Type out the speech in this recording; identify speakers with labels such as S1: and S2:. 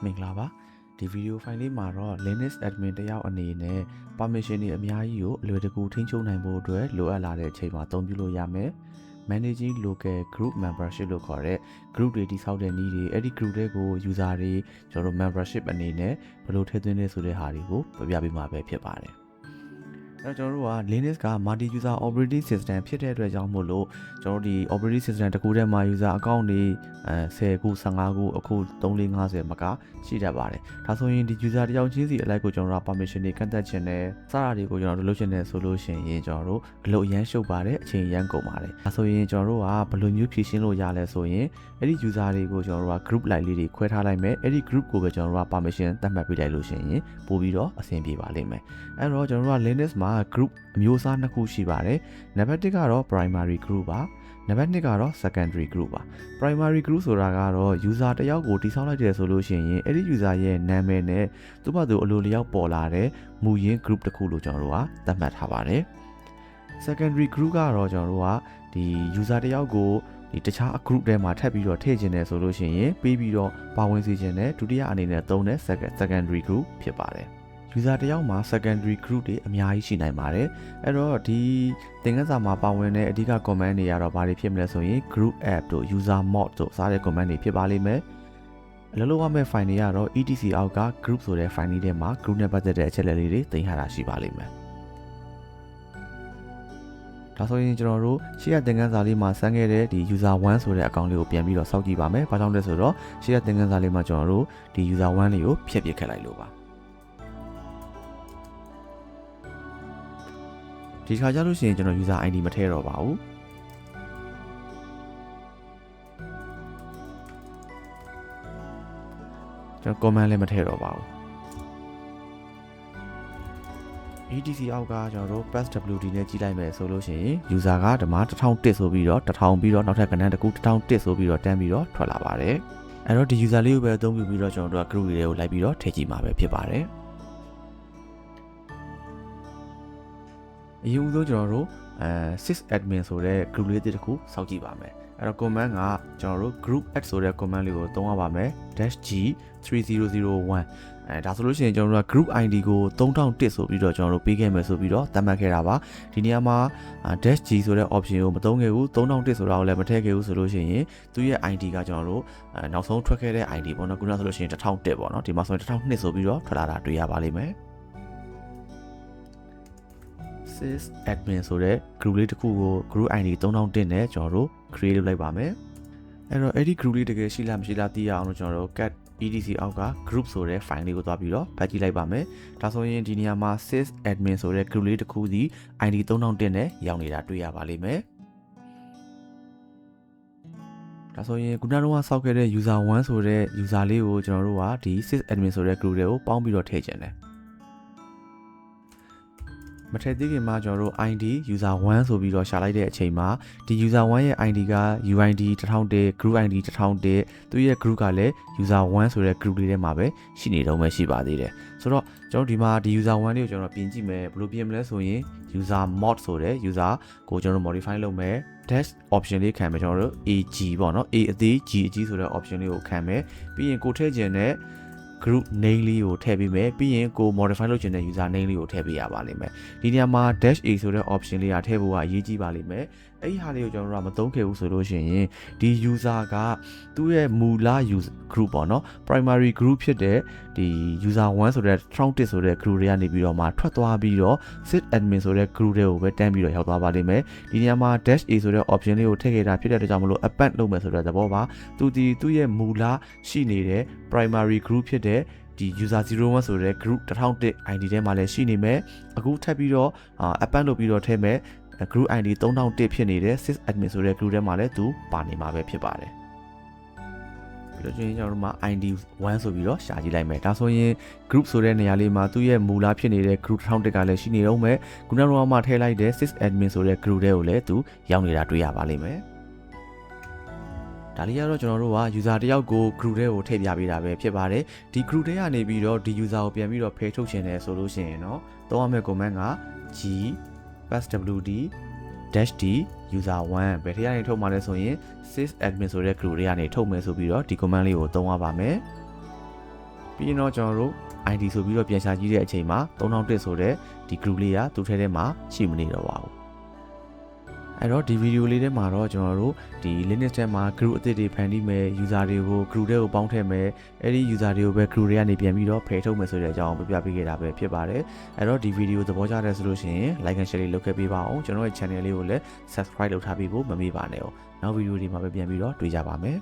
S1: မင်္ဂလာပါဒီဗီဒီယိုဖိုင်လေးမှာတော့ Linux admin တယောက်အနေနဲ့ permission တွေအများကြီးကိုအလွယ်တကူထိန်းချုပ်နိုင်ဖို့အတွက်လိုအပ်လာတဲ့အချိန်မှာအသုံးပြုလို့ရမယ် managing local group membership လို့ခေါ်တဲ့ group တွေတည်ဆောက်တဲ့နည်းတွေအဲ့ဒီ group တွေကို user တွေကျွန်တော်တို့ membership အနေနဲ့ဘယ်လိုထည့်သွင်းလဲဆိုတဲ့ဟာတွေကိုပြပြပေးမှာပဲဖြစ်ပါတယ်အဲ့တော့ကျွန်တော်တို့က Linux က multi user operating system ဖြစ်တဲ့အတွက်ကြောင့်မို့လို့ကျွန်တော်တို့ဒီ operating system တစ်ခုထဲမှာ user account တွေ10ခု15ခုအခု3 4 50မကရှိတတ်ပါတယ်ဒါဆိုရင်ဒီ user တယောက်ချင်းစီအလိုက်ကိုကျွန်တော်တို့ permission တွေကန့်သတ်ခြင်းနဲ့စတာတွေကိုကျွန်တော်တို့လုပ်ချင်တယ်ဆိုလို့ရှိရင်ကျွန်တော်တို့အလုပ်အရန်ရှုပ်ပါတယ်အချိန်အရန်ကုန်ပါတယ်ဒါဆိုရင်ကျွန်တော်တို့ကဘယ်လိုမျိုးဖြည့်ရှင်းလို့ရလဲဆိုရင်အဲ့ဒီ user တွေကိုကျွန်တော်တို့က group လိုက်လေးတွေခွဲထားလိုက်မယ်အဲ့ဒီ group ကိုပဲကျွန်တော်တို့က permission သတ်မှတ်ပေးလိုက်လို့ရှိရင်ပို့ပြီးတော့အဆင်ပြေပါလိမ့်မယ်အဲ့တော့ကျွန်တော်တို့က Linux မှာ group အမျိုးအစားနှစ်ခုရှိပါတယ်နံပါတ်1ကတော့ primary group ပါနံပါတ်2ကတော့ secondary group ပါ primary group ဆိုတာကတော့ user တယောက်ကိုတည်ဆောက်လိုက်တယ်ဆိုလို့ရှိရင်အဲ့ဒီ user ရဲ့နာမည်နဲ့သူ့ဘာသူအလိုလျောက်ပေါ်လာတဲ့မူရင်း group တစ်ခုလို့ကျွန်တော်တို့ကသတ်မှတ်ထားပါတယ် secondary group ကတော့ကျွန်တော်တို့ကဒီ user တယောက်ကိုဒီတခြား group ထဲမှာထပ်ပြီးတော့ထည့်ခြင်းတယ်ဆိုလို့ရှိရင်ပြီးပြီးတော့ပါဝင်စေခြင်းနဲ့ဒုတိယအနေနဲ့သုံးတဲ့ secondary group ဖြစ်ပါတယ်user တယောက်မှာ secondary group တွေအများကြီးရှိနိုင်ပါတယ်အဲ့တော့ဒီသင်ခန်းစာမှာပါဝင်တဲ့အဓိက command တွေကတော့ဘာတွေဖြစ်မလဲဆိုရင် group app တို့ user mod တို့စတဲ့ command တွေဖြစ်ပါလိမ့်မယ်အလုပ်လုပ်ရမယ့် file တွေကတော့ etc အောက်က group ဆိုတဲ့ file လေးထဲမှာ group နဲ့ပတ်သက်တဲ့အချက်အလက်လေးတွေတင်ထားတာရှိပါလိမ့်မယ်ဒါဆိုရင်ကျွန်တော်တို့ရှေ့ရသင်ခန်းစာလေးမှာစမ်းခဲ့တဲ့ဒီ user 1ဆိုတဲ့အကောင့်လေးကိုပြန်ပြီးတော့စောင့်ကြည့်ပါမယ်။ဘာကြောင့်လဲဆိုတော့ရှေ့ရသင်ခန်းစာလေးမှာကျွန်တော်တို့ဒီ user 1လေးကိုဖျက်ပစ်ခဲ့လိုက်လို့ပါ။ဒီခါကျလို့ရှိရင်ကျွန်တော် user ID မထည့်တော့ပါဘူး။ကျွန်တော် command လည်းမထည့်တော့ပါဘူး။ etc အောက်ကကျွန်တော်တို့ passwd နဲ့ကြည့်လိုက်မယ်ဆိုလို့ရှိရင် user ကဒီမှာ1001ဆိုပြီးတော့1000ပြီးတော့နောက်ထပ်ကဏ္ဍတစ်ခု1001ဆိုပြီးတော့တန်းပြီးတော့ထွက်လာပါတယ်အဲ့တော့ဒီ user လေးကိုပဲအသုံးပြုပြီးတော့ကျွန်တော်တို့က group တွေကိုလိုက်ပြီးတော့ထည့်ကြည့်မှာပဲဖြစ်ပါတယ်အရင်ဦးဆုံးကျွန်တော်တို့sysadmin ဆိုတဲ့ group လေးတစ်ခုစောင့်ကြည့်ပါမယ်အဲ့တော့ command ကကျွန်တော်တို့ group add ဆိုတဲ့ command လေးကိုသုံးရပါမယ် -g3001ဒါဆိုလို့ရှိရင်ကျွန်တော်တို့က group ID ကို3001ဆိုပြီးတော့ကျွန်တော်တို့ပေးခဲ့မယ်ဆိုပြီးတော့သတ်မှတ်ခဲ့တာပါဒီနေရာမှာ -g ဆိုတဲ့ option ကိုမသုံးခဲ့ဘူး3001ဆိုတာကိုလည်းမထည့်ခဲ့ဘူးဆိုလို့ရှိရင်သူ့ရဲ့ ID ကကျွန်တော်တို့နောက်ဆုံးထွက်ခဲ့တဲ့ ID ပေါ့နော်ခုနဆိုလို့ရှိရင်1001ပေါ့နော်ဒီမှာဆိုရင်1002ဆိုပြီးတော့ထွက်လာတာတွေ့ရပါလိမ့်မယ် sysadmin ဆိုတဲ့ group လေးတစ်ခုကို group ID 3001နဲ့ကျွန်တော်တို့ create လုပ်လိုက်ပါမယ်အဲ့တော့အဲ့ဒီ group လေးတကယ်ရှိလားမရှိလားသိရအောင်လို့ကျွန်တော်တို့ cat etc အောက်က group ဆိုတဲ့ file လေးကိုသွားပြီးတော့ဖတ်ကြည့်လိုက်ပါမယ်ဒါဆိုရင်ဒီနေရာမှာ sysadmin ဆိုတဲ့ group လေးတစ်ခုစီ ID 3001နဲ့ရောက်နေတာတွေ့ရပါလိမ့်မယ်ဒါဆိုရင်ခုနကတော့စောက်ခဲ့တဲ့ user 1ဆိုတဲ့ user လေးကိုကျွန်တော်တို့ကဒီ sysadmin ဆိုတဲ့ group တွေကိုပေါင်းပြီးတော့ထည့်ချင်တယ်မထည့်သေးခင်မှာကျွန်တော်တို့ ID user 1ဆိုပြီးတော့ရှာလိုက်တဲ့အချိန်မှာဒီ user 1ရဲ့ ID က UID 1001 group ID 1001သူရဲ့ group ကလည်း user 1ဆိုတဲ့ group လေးထဲမှာပဲရှိနေတော့မှရှိပါသေးတယ်ဆိုတော့ကျွန်တော်ဒီမှာဒီ user 1လေးကိုကျွန်တော်ပြင်ကြည့်မယ်ဘယ်လိုပြင်မလဲဆိုရင် user mod ဆိုတဲ့ user ကိုကျွန်တော် modify လုပ်မယ် dash option လေးခံမယ်ကျွန်တော်တို့ AG ပေါ့နော် A အသေး G အကြီးဆိုတဲ့ option လေးကိုခံမယ်ပြီးရင်ကိုထည့်ခြင်းနဲ့ group name လေးကိုထည့်ပေးမယ်ပြီးရင်ကို modify လုပ်ချင်တဲ့ user name လေးကိုထည့်ပေးရပါလိမ့်မယ်ဒီနေရာမှာ -a ဆိုတဲ့ option လေးကထည့်ဖို့ကအရေးကြီးပါလိမ့်မယ်အဲ့ဒီဟာလေးကိုကျွန်တော်တို့ကမသုံးခဲ့ဘူးဆိုလို့ရှိရင်ဒီ user ကသူ့ရဲ့မူလ user group ပေါ့နော် primary group ဖြစ်တဲ့ဒီ user 1ဆိုတဲ့1001ဆိုတဲ့ group တွေကနေပြီးတော့မှထွက်သွားပြီးတော့ sysadmin ဆိုတဲ့ group တွေကိုပဲတန်းပြီးတော့ရောက်သွားပါလိမ့်မယ်ဒီနေရာမှာ -a ဆိုတဲ့ option လေးကိုထည့်ခဲ့တာဖြစ်တဲ့အတွက်ကြောင့်မလို့ append လုပ်မယ်ဆိုတဲ့သဘောပါသူ့ရဲ့မူလရှိနေတဲ့ primary group ဖြစ်တဲ့ဒီ user 01ဆိုတဲ့ group 1001 ID ထဲမှာလည်းရှိနေမယ်အခုထပ်ပြီးတော့append လုပ်ပြီးတော့ထည့်မယ် group ID 3001ဖြစ်နေတဲ့ sysadmin ဆိုတဲ့ group ထဲမှာလည်းသူပါနေမှာပဲဖြစ်ပါတယ်ပြီးတော့ကျွန်တော်တို့မှာ ID 1ဆိုပြီးတော့ရှာကြည့်လိုက်မယ်ဒါဆိုရင် group ဆိုတဲ့နေရာလေးမှာသူ့ရဲ့မူလဖြစ်နေတဲ့ group 1001ကလည်းရှိနေတော့မယ်ခုနကတော့မှထည့်လိုက်တဲ့ sysadmin ဆိုတဲ့ group တွေကိုလည်းသူရောက်နေတာတွေ့ရပါလိမ့်မယ်ဒါလေးကတော့ကျွန်တော်တို့က user တယောက်ကို group ထဲကိုထည့်ပြပေးတာပဲဖြစ်ပါတယ်ဒီ group ထဲကနေပြီးတော့ဒီ user ကိုပြန်ပြီးတော့ဖယ်ထုတ်ခြင်းတယ်ဆိုလို့ရှိရင်တော့သုံးရမယ့် command က g passwd -d user 1ဘယ်ထဲကနေထုတ်မှာလဲဆိုရင် sysadmin ဆိုတဲ့ group တွေကနေထုတ်မယ်ဆိုပြီးတော့ဒီ command လေးကိုသုံးရပါမယ် ပြီးရင်တော့ကျွန်တော်တို့ ID ဆိုပြီးတော့ပြန်ရှာကြည့်တဲ့အချိန်မှာ3001ဆိုတဲ့ဒီ group လေးကသူ့ထဲမှာရှိမနေတော့ပါဘူးအဲ့တော့ဒီဗီဒီယိုလေးထဲမှာတော့ကျွန်တော်တို့ဒီ Linux ထဲမှာ group အသစ်တွေဖန်တီးမယ် user တွေကို group တွေကိုပေါင်းထည့်မယ်အဲ့ဒီ user တွေကိုပဲ group တွေကနေပြန်ပြီးတော့ဖယ်ထုတ်မယ်ဆိုတဲ့အကြောင်းပြပြပေးခဲ့တာပဲဖြစ်ပါတယ်အဲ့တော့ဒီဗီဒီယိုသဘောကျတယ်ဆိုလို့ရှိရင် like and share လေးလုပ်ခဲ့ပေးပါအောင်ကျွန်တော်ရဲ့ channel လေးကိုလည်း subscribe လုပ်ထားပြီးဖို့မမေ့ပါနဲ့နောက်ဗီဒီယိုဒီမှာပဲပြန်ပြီးတော့တွေ့ကြပါမယ်